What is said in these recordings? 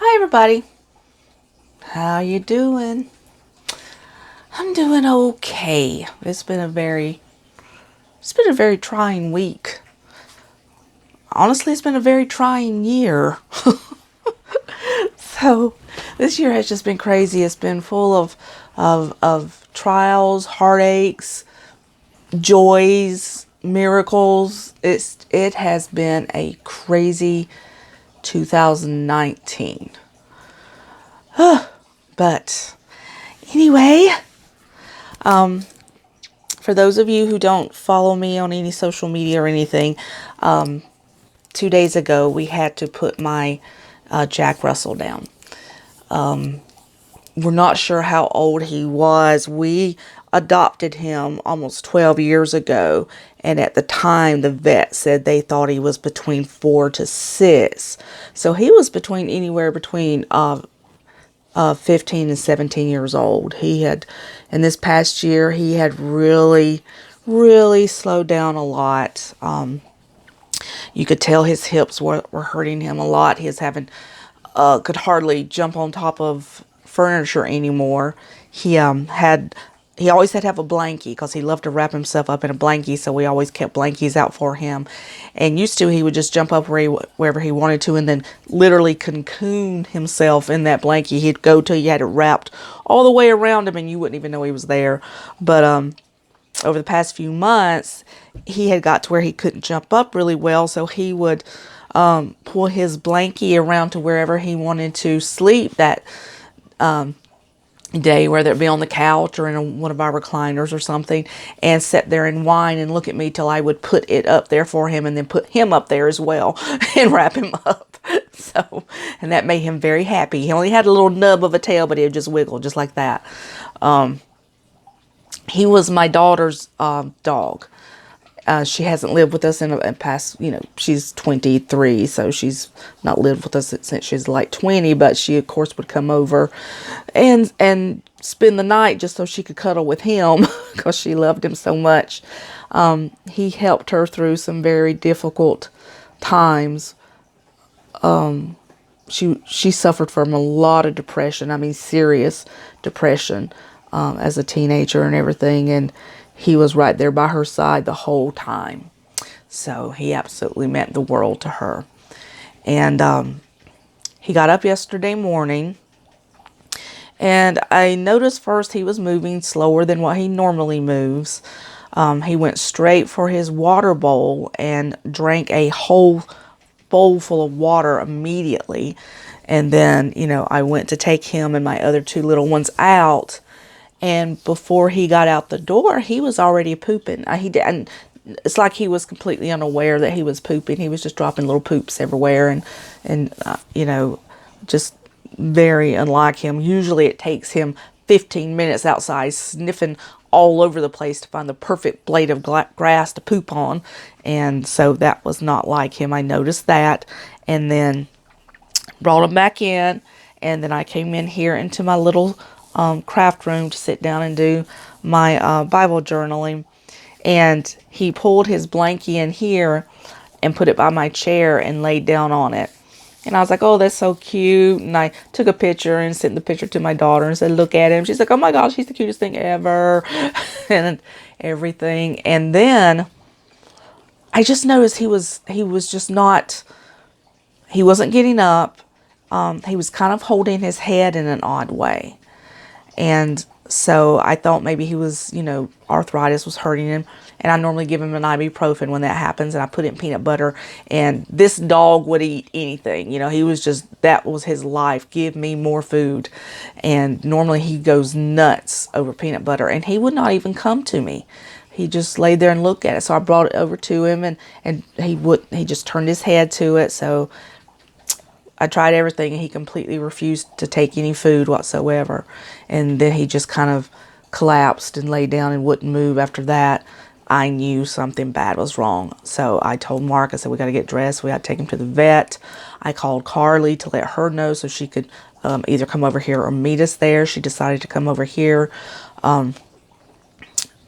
Hi everybody. How you doing? I'm doing okay. It's been a very trying week. Honestly, it's been a very trying year. So, this year has just been crazy. It's been full of trials, heartaches, joys, miracles. It has been a crazy 2019. But anyway, for those of you who don't follow me on any social media or anything, 2 days ago we had to put my Jack Russell down. We're not sure how old he was. We adopted him almost 12 years ago, and at the time the vet said they thought he was between 4 to 6. So he was anywhere between 15 and 17 years old. In this past year, he had really, really slowed down a lot. You could tell his hips were hurting him a lot. He was could hardly jump on top of furniture anymore. He always had to have a blankie because he loved to wrap himself up in a blankie. So we always kept blankies out for him. And used to, he would just jump up wherever he wanted to, and then literally cocoon himself in that blankie. He'd go till you had it wrapped all the way around him, and you wouldn't even know he was there. But over the past few months, he had got to where he couldn't jump up really well, so he would pull his blankie around to wherever he wanted to sleep that day, whether it be on the couch or in one of our recliners or something, and sit there and whine and look at me till I would put it up there for him, and then put him up there as well and wrap him up. So, and that made him very happy. He only had a little nub of a tail, but he would just wiggle just like that. He was my daughter's dog. She hasn't lived with us in the past, she's 23, so she's not lived with us since she's like 20, but she, of course, would come over and spend the night just so she could cuddle with him because she loved him so much. He helped her through some very difficult times. She suffered from a lot of depression. I mean, serious depression, as a teenager and everything, and he was right there by her side the whole time. So he absolutely meant the world to her. And he got up yesterday morning, and I noticed first he was moving slower than what he normally moves. He went straight for his water bowl and drank a whole bowl full of water immediately. And then, I went to take him and my other two little ones out. And before he got out the door, he was already pooping. He didn't. It's like he was completely unaware that he was pooping. He was just dropping little poops everywhere, and just very unlike him. Usually, it takes him 15 minutes outside sniffing all over the place to find the perfect blade of grass to poop on, and so that was not like him. I noticed that, and then brought him back in, and then I came in here into my little craft room to sit down and do my Bible journaling. And he pulled his blankie in here and put it by my chair and laid down on it. And I was like, oh, that's so cute. And I took a picture and sent the picture to my daughter and said, look at him. She's like, oh my gosh, he's the cutest thing ever. And everything. And then I just noticed he was just not, he wasn't getting up. He was kind of holding his head in an odd way. And so I thought maybe he was, arthritis was hurting him. And I normally give him an ibuprofen when that happens. And I put it in peanut butter. And this dog would eat anything. He was that was his life. Give me more food. And normally he goes nuts over peanut butter. And he would not even come to me. He just laid there and looked at it. So I brought it over to him. And he just turned his head to it. So I tried everything, and he completely refused to take any food whatsoever. And then he just kind of collapsed and lay down and wouldn't move after that. I knew something bad was wrong. So I told Mark, I said, we got to get dressed. We got to take him to the vet. I called Carly to let her know so she could either come over here or meet us there. She decided to come over here. And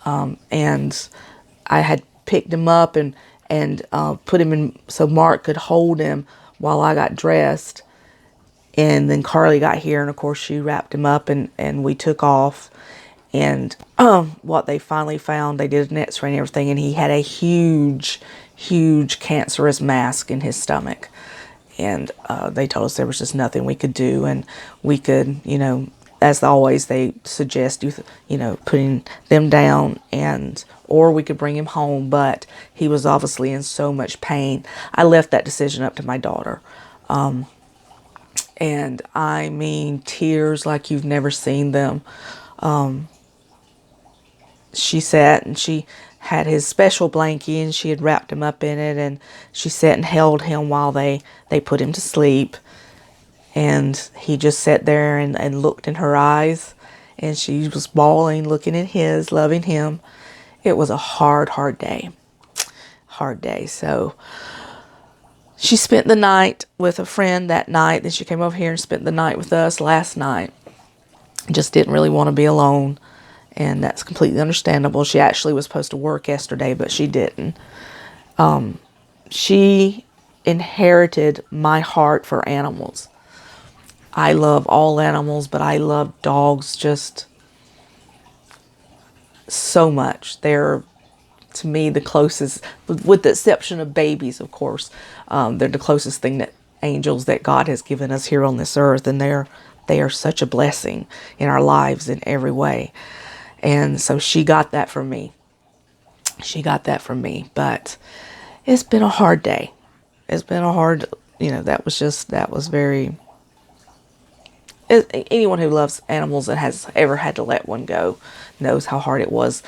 I had picked him up and put him in so Mark could hold him while I got dressed. And then Carly got here, and of course she wrapped him up, and we took off. And what they finally found, they did an x-ray and everything, and he had a huge, huge cancerous mass in his stomach. And they told us there was just nothing we could do, and we could, you know, as always, they suggest you know, putting them down, and or we could bring him home, but he was obviously in so much pain. I left that decision up to my daughter. And I mean, tears like you've never seen them. She sat and she had his special blankie, and she had wrapped him up in it, and she sat and held him while they put him to sleep. And he just sat there and looked in her eyes, and she was bawling, looking in his, loving him. It was a hard, hard day. Hard day. So she spent the night with a friend that night. Then she came over here and spent the night with us last night. Just didn't really want to be alone. And that's completely understandable. She actually was supposed to work yesterday, but she didn't. She inherited my heart for animals. I love all animals, but I love dogs just so much. They're, to me, the closest, with the exception of babies, of course. They're the closest thing that angels that God has given us here on this earth, and they are such a blessing in our lives in every way. And so she got that from me. She got that from me. But it's been a hard day. It's been a hard, you know, that was very, anyone who loves animals and has ever had to let one go knows how hard it was.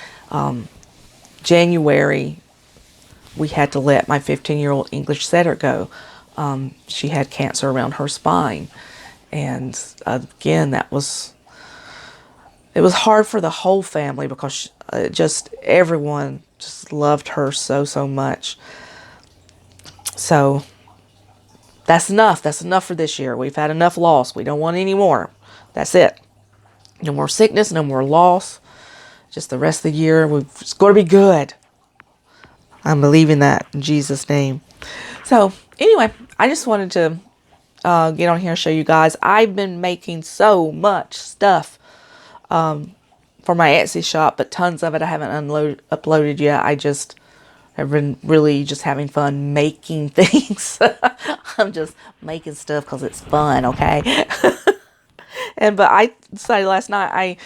January, we had to let my 15-year-old English setter go. She had cancer around her spine. And again, it was hard for the whole family, because just everyone just loved her so, so much. So that's enough. That's enough for this year. We've had enough loss. We don't want any more. That's it. No more sickness, no more loss. Just the rest of the year, it's going to be good. I'm believing that in Jesus' name. So anyway, I just wanted to get on here and show you guys. I've been making so much stuff for my Etsy shop, but tons of it I haven't uploaded yet. I just have been really just having fun making things. I'm just making stuff because it's fun, okay? But I decided last night,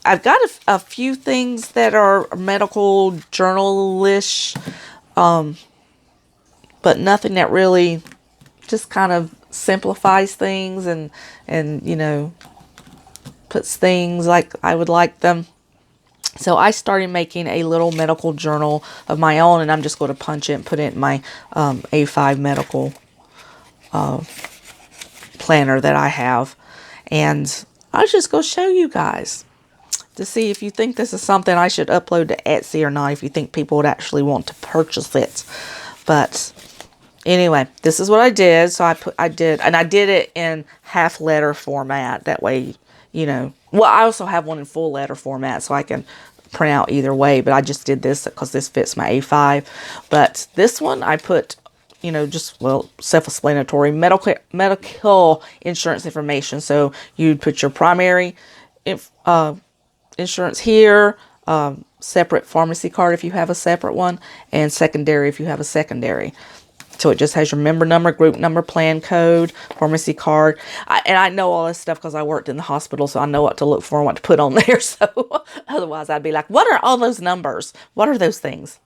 I've got a few things that are medical journal-ish, but nothing that really just kind of simplifies things and you know, puts things like I would like them. So I started making a little medical journal of my own, and I'm just going to punch it and put it in my A5 medical planner that I have. And I'll just go show you guys to see if you think this is something I should upload to Etsy or not, if you think people would actually want to purchase it. But anyway, this is what I did. So I did it in half letter format. That way, you know, well, I also have one in full letter format, so I can print out either way, but I just did this because this fits my A5. But this one I put, you know, just, well, self-explanatory medical insurance information. So you'd put your primary insurance here, separate pharmacy card if you have a separate one, and secondary if you have a secondary. So it just has your member number, group number, plan code, pharmacy card. And I know all this stuff because I worked in the hospital, so I know what to look for and what to put on there. So otherwise I'd be like, what are all those numbers? What are those things?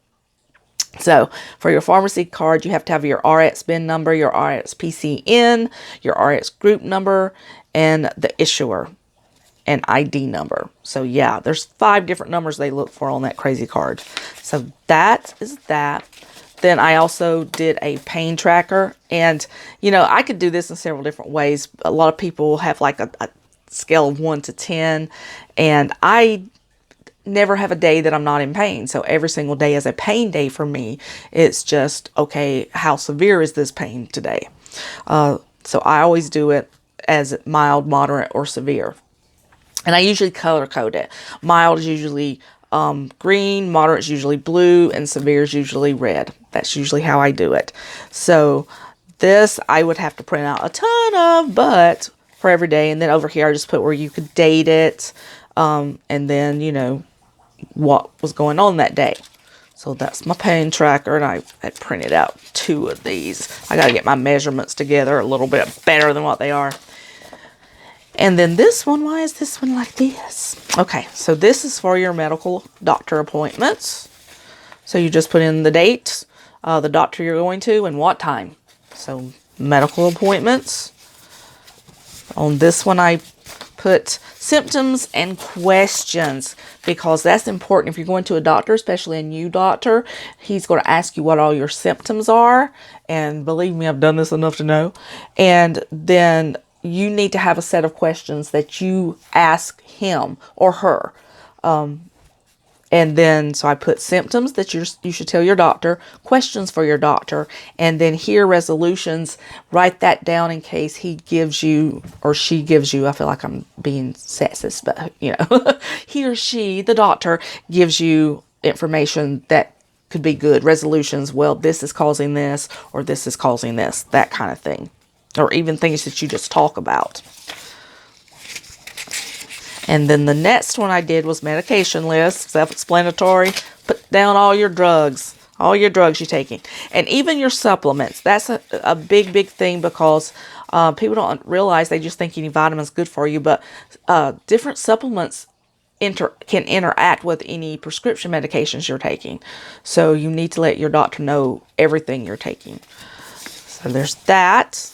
So for your pharmacy card, you have to have your RX bin number, your RX PCN, your RX group number, and the issuer and ID number. So yeah, there's 5 different numbers they look for on that crazy card. So that is that. Then I also did a pain tracker, and you know, I could do this in several different ways. A lot of people have like a scale of 1 to 10, and I never have a day that I'm not in pain. So every single day is a pain day for me. It's just, okay, how severe is this pain today? So I always do it as mild, moderate, or severe. And I usually color code it. Mild is usually green, moderate is usually blue, and severe is usually red. That's usually how I do it. So This I would have to print out a ton of, but for every day. And then over here I just put where you could date it, and then, you know, what was going on that day. So that's my pain tracker, and I had printed out 2 of these. I got to get my measurements together a little bit better than what they are. And then this one, why is this one like this? Okay, so this is for your medical doctor appointments. So you just put in the date, the doctor you're going to, and what time. So medical appointments. On this one, I put symptoms and questions, because that's important. If you're going to a doctor, especially a new doctor, he's going to ask you what all your symptoms are. And believe me, I've done this enough to know. And then you need to have a set of questions that you ask him or her. And then, so I put symptoms that you should tell your doctor, questions for your doctor, and then here, resolutions. Write that down in case he gives you, or she gives you, I feel like I'm being sexist, but, you know, he or she, the doctor, gives you information that could be good. Resolutions, well, this is causing this, or this is causing this, that kind of thing. Or even things that you just talk about. And then the next one I did was medication list, self-explanatory. Put down all your drugs you're taking. And even your supplements. That's a big, big thing, because people don't realize, they just think eating vitamins is good for you. But different supplements can interact with any prescription medications you're taking. So you need to let your doctor know everything you're taking. So there's that.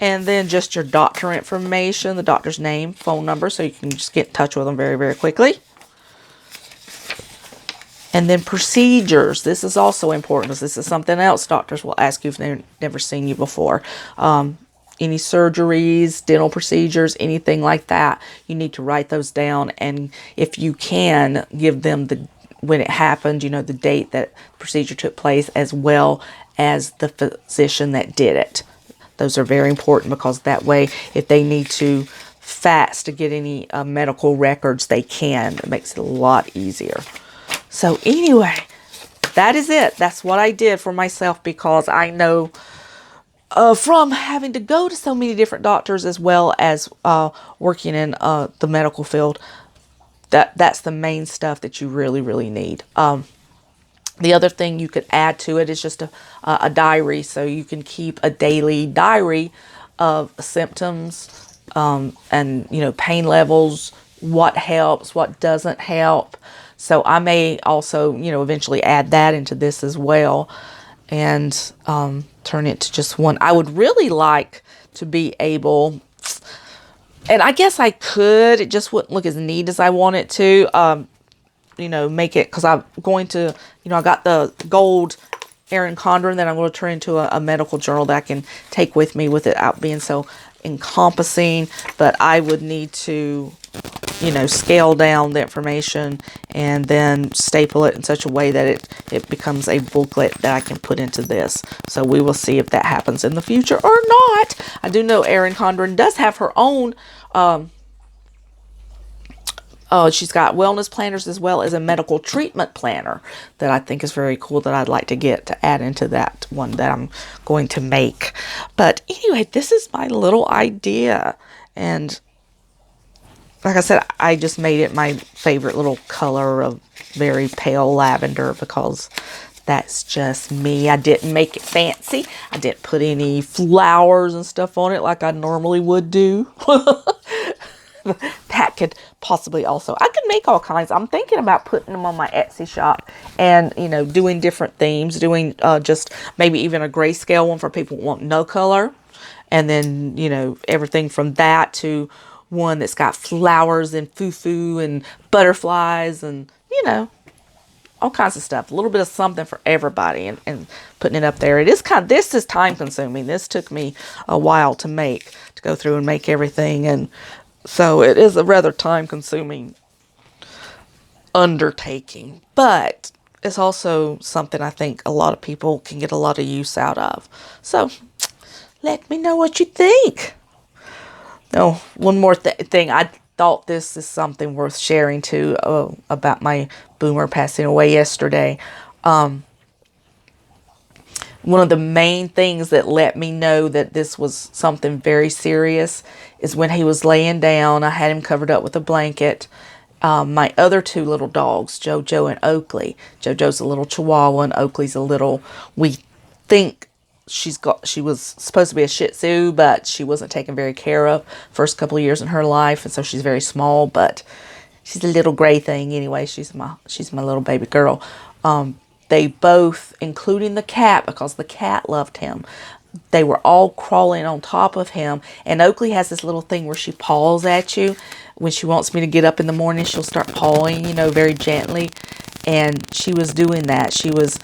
And then just your doctor information, the doctor's name, phone number, so you can just get in touch with them very, very quickly. And then procedures. This is also important, because this is something else doctors will ask you if they've never seen you before. Any surgeries, dental procedures, anything like that, you need to write those down. And if you can, give them when it happened, you know, the date that the procedure took place, as well as the physician that did it. Those are very important, because that way, if they need to fax to get any medical records, they can. It makes it a lot easier. So anyway, that is it. That's what I did for myself, because I know from having to go to so many different doctors, as well as working in the medical field, that's the main stuff that you really, really need. The other thing you could add to it is just a diary. So you can keep a daily diary of symptoms, and, you know, pain levels, what helps, what doesn't help. So I may also, you know, eventually add that into this as well, and turn it to just one. I would really like to be able, and I guess I could, it just wouldn't look as neat as I want it to, you know, make it, because I'm going to, you know, I got the gold Erin Condren that I'm going to turn into a medical journal that I can take with me, with it out being so encompassing. But I would need to, you know, scale down the information and then staple it in such a way that it becomes a booklet that I can put into this. So we will see if that happens in the future or not. I do know Erin Condren does have her own she's got wellness planners, as well as a medical treatment planner that I think is very cool, that I'd like to get to add into that one that I'm going to make. But anyway, this is my little idea. And like I said, I just made it my favorite little color of very pale lavender, because that's just me. I didn't make it fancy. I didn't put any flowers and stuff on it like I normally would do. That could possibly also, I could make all kinds. I'm thinking about putting them on my Etsy shop, and, you know, doing different themes, doing just maybe even a grayscale one for people who want no color. And then, you know, everything from that to one that's got flowers and foo-foo and butterflies and, you know, all kinds of stuff. A little bit of something for everybody, and putting it up there. It is this is time consuming. This took me a while to make, to go through and make everything. And so it is a rather time-consuming undertaking, but it's also something I think a lot of people can get a lot of use out of. So let me know what you think. Oh, one more thing. I thought this is something worth sharing too, about my boomer passing away yesterday. One of the main things that let me know that this was something very serious is when he was laying down. I had him covered up with a blanket. My other two little dogs, JoJo and Oakley. JoJo's a little Chihuahua and Oakley's a little, we think she was supposed to be a Shih Tzu, but she wasn't taken very care of first couple of years in her life, and so she's very small, but she's a little gray thing anyway. She's my little baby girl. They both, including the cat, because the cat loved him, they were all crawling on top of him. And Oakley has this little thing where she paws at you. When she wants me to get up in the morning, she'll start pawing, you know, very gently. And she was doing that. She was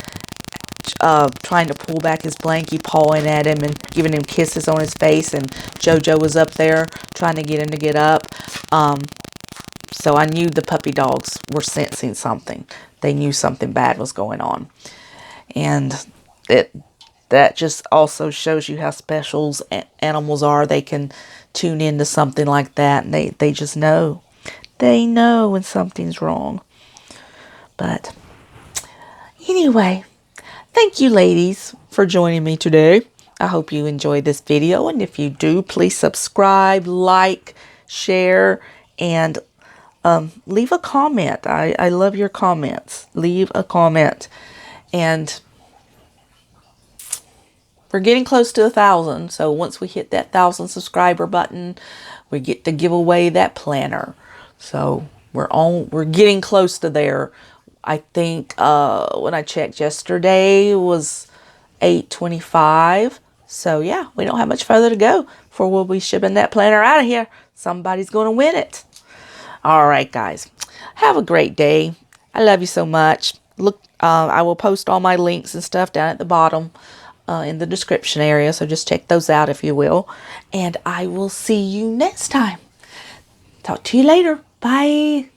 trying to pull back his blankie, pawing at him and giving him kisses on his face. And JoJo was up there trying to get him to get up. So I knew the puppy dogs were sensing something. They knew something bad was going on. And that just also shows you how special animals are. They can tune into something like that, and they just know. They know when something's wrong. But anyway, thank you, ladies, for joining me today. I hope you enjoyed this video, and if you do, please subscribe, like, share, and leave a comment. I love your comments. Leave a comment. And we're getting close to 1,000. So once we hit that 1,000 subscriber button, we get to give away that planner. So we're getting close to there. I think when I checked yesterday it was 825. So yeah, we don't have much further to go before we'll be shipping that planner out of here. Somebody's going to win it. All right, guys. Have a great day. I love you so much. Look, I will post all my links and stuff down at the bottom in the description area. So just check those out if you will. And I will see you next time. Talk to you later. Bye.